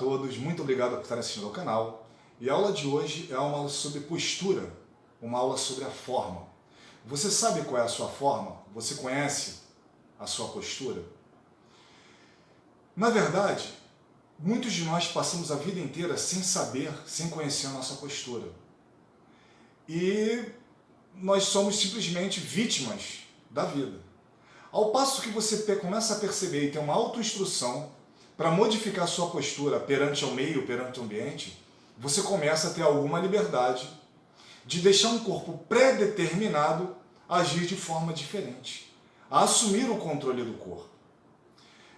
todos, muito obrigado por estarem assistindo ao canal. E a aula de hoje é uma aula sobre postura, uma aula sobre a forma. Você sabe qual é a sua forma? Você conhece a sua postura? Na verdade, muitos de nós passamos a vida inteira sem saber, sem conhecer a nossa postura. E nós somos simplesmente vítimas da vida. Ao passo que você começa a perceber e ter uma autoinstrução para modificar a sua postura perante ao meio, perante o ambiente, você começa a ter alguma liberdade de deixar um corpo pré-determinado agir de forma diferente, a assumir o controle do corpo.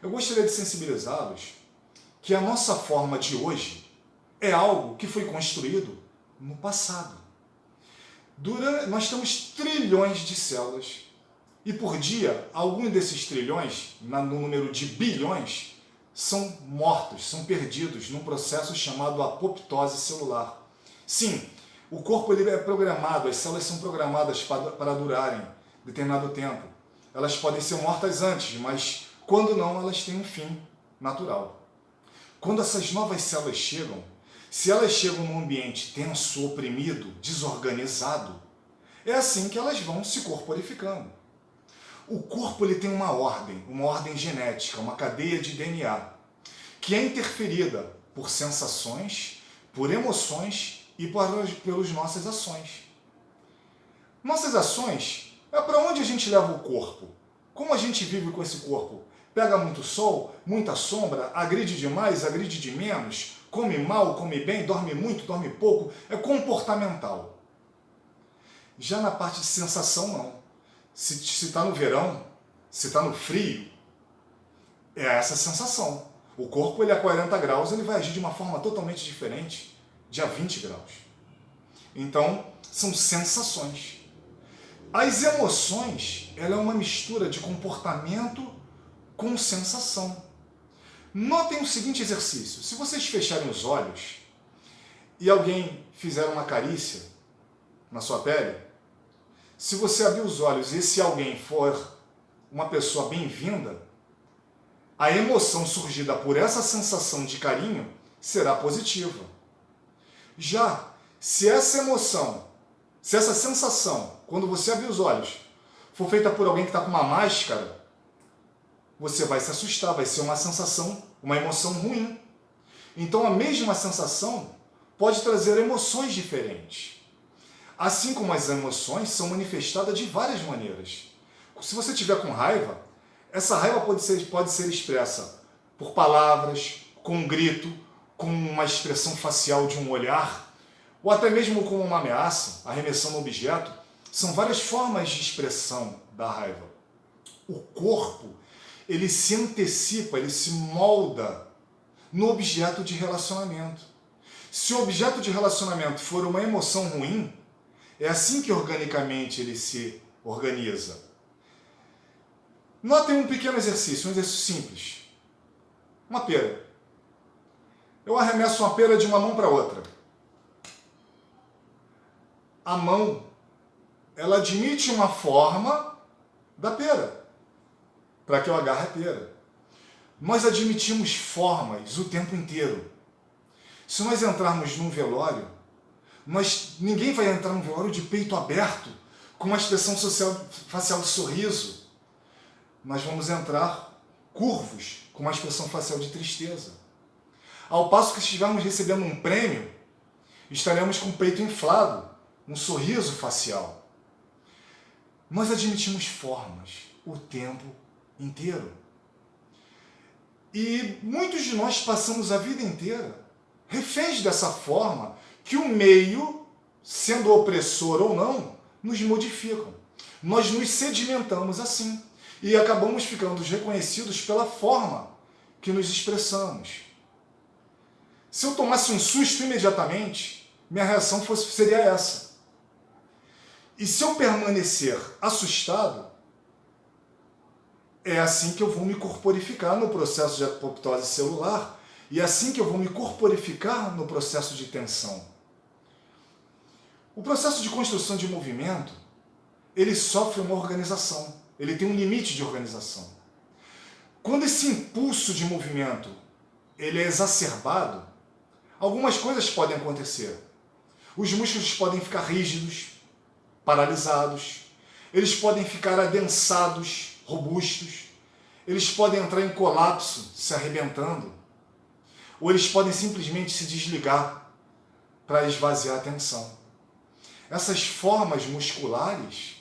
Eu gostaria de sensibilizá-los que a nossa forma de hoje é algo que foi construído no passado. Nós temos trilhões de células e por dia, alguns desses trilhões, no número de bilhões, são mortos, são perdidos num processo chamado apoptose celular. Sim, o corpo ele é programado, as células são programadas para durarem determinado tempo. Elas podem ser mortas antes, mas quando não, elas têm um fim natural. Quando essas novas células chegam, se elas chegam num ambiente tenso, oprimido, desorganizado, é assim que elas vão se corporificando. O corpo ele tem uma ordem genética, uma cadeia de DNA, que é interferida por sensações, por emoções e pelas nossas ações. Nossas ações é para onde a gente leva o corpo. Como a gente vive com esse corpo? Pega muito sol, muita sombra, agride demais, agride de menos, come mal, come bem, dorme muito, dorme pouco, é comportamental. Já na parte de sensação, não. Se está no verão, se está no frio, é essa sensação. O corpo ele a 40 graus ele vai agir de uma forma totalmente diferente de a 20 graus. Então, são sensações. As emoções, ela é uma mistura de comportamento com sensação. Notem o seguinte exercício. Se vocês fecharem os olhos e alguém fizer uma carícia na sua pele, se você abrir os olhos e esse alguém for uma pessoa bem-vinda, a emoção surgida por essa sensação de carinho será positiva. Já, se essa emoção, se essa sensação, quando você abrir os olhos, for feita por alguém que está com uma máscara, você vai se assustar, vai ser uma sensação, uma emoção ruim. Então a mesma sensação pode trazer emoções diferentes. Assim como as emoções são manifestadas de várias maneiras. Se você estiver com raiva, essa raiva pode ser expressa por palavras, com um grito, com uma expressão facial de um olhar, ou até mesmo com uma ameaça, arremessando um objeto. São várias formas de expressão da raiva. O corpo, ele se antecipa, ele se molda no objeto de relacionamento. Se o objeto de relacionamento for uma emoção ruim, é assim que organicamente ele se organiza. Notem um pequeno exercício, um exercício simples. Uma pera. Eu arremesso uma pera de uma mão para outra. A mão, ela admite uma forma da pera, para que eu agarre a pera. Nós admitimos formas o tempo inteiro. Se nós entrarmos num velório, ninguém vai entrar num velório de peito aberto, com uma expressão facial de sorriso. Nós vamos entrar curvos, com uma expressão facial de tristeza. Ao passo que se estivermos recebendo um prêmio, estaremos com o peito inflado, um sorriso facial. Nós admitimos formas o tempo inteiro. E muitos de nós passamos a vida inteira reféns dessa forma que o meio, sendo opressor ou não, nos modificam. Nós nos sedimentamos assim e acabamos ficando reconhecidos pela forma que nos expressamos. Se eu tomasse um susto imediatamente, minha reação seria essa. E se eu permanecer assustado, é assim que eu vou me corporificar no processo de apoptose celular e é assim que eu vou me corporificar no processo de tensão. O processo de construção de movimento, ele sofre uma organização, ele tem um limite de organização. Quando esse impulso de movimento ele é exacerbado, algumas coisas podem acontecer. Os músculos podem ficar rígidos, paralisados, eles podem ficar adensados, robustos, eles podem entrar em colapso, se arrebentando, ou eles podem simplesmente se desligar para esvaziar a tensão. Essas formas musculares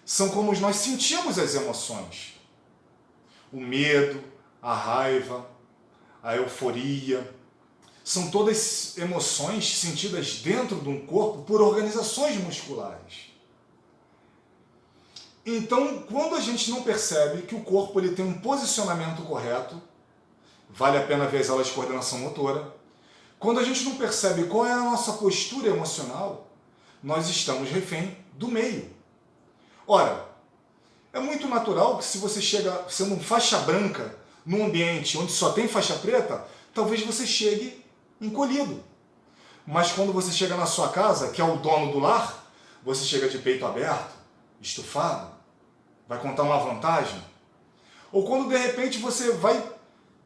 são como nós sentimos as emoções. O medo, a raiva, a euforia, são todas emoções sentidas dentro de um corpo por organizações musculares. Então, quando a gente não percebe que o corpo ele tem um posicionamento correto, vale a pena ver as aulas de coordenação motora, quando a gente não percebe qual é a nossa postura emocional, nós estamos refém do meio. Ora, é muito natural que se você chega sendo um faixa branca num ambiente onde só tem faixa preta, talvez você chegue encolhido. Mas quando você chega na sua casa, que é o dono do lar, você chega de peito aberto, estufado, vai contar uma vantagem. Ou quando de repente você vai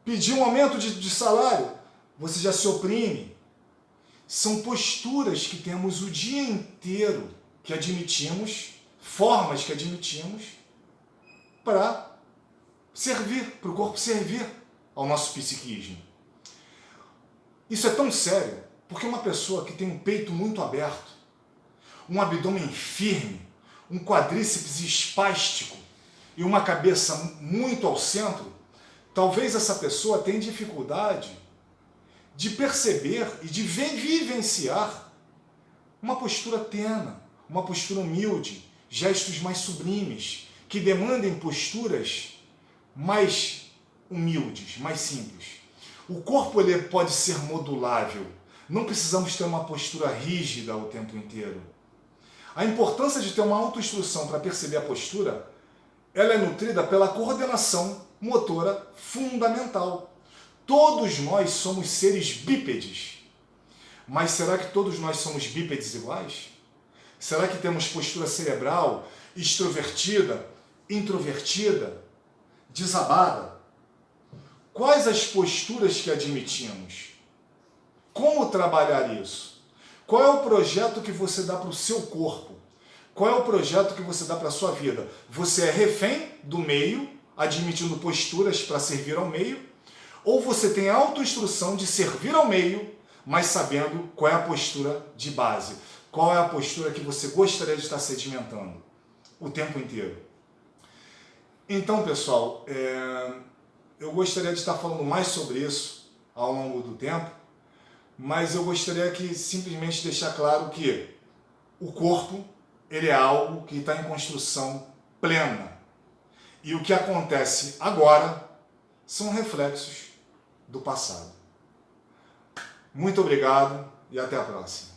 pedir um aumento de salário, você já se oprime. São posturas que temos o dia inteiro que admitimos, formas que admitimos para servir, para o corpo servir ao nosso psiquismo. Isso é tão sério, porque uma pessoa que tem um peito muito aberto, um abdômen firme, um quadríceps espástico e uma cabeça muito ao centro, talvez essa pessoa tenha dificuldade de perceber e de vivenciar uma postura tena, uma postura humilde, gestos mais sublimes, que demandem posturas mais humildes, mais simples. O corpo ele pode ser modulável, não precisamos ter uma postura rígida o tempo inteiro. A importância de ter uma autoinstrução para perceber a postura, ela é nutrida pela coordenação motora fundamental. Todos nós somos seres bípedes, mas será que todos nós somos bípedes iguais? Será que temos postura cerebral extrovertida, introvertida, desabada? Quais as posturas que admitimos? Como trabalhar isso? Qual é o projeto que você dá para o seu corpo? Qual é o projeto que você dá para a sua vida? Você é refém do meio, admitindo posturas para servir ao meio? Ou você tem a autoinstrução de servir ao meio, mas sabendo qual é a postura de base? Qual é a postura que você gostaria de estar sedimentando o tempo inteiro? Então, pessoal, eu gostaria de estar falando mais sobre isso ao longo do tempo, mas eu gostaria que simplesmente deixar claro que o corpo ele é algo que está em construção plena. E o que acontece agora são reflexos do passado. Muito obrigado e até a próxima.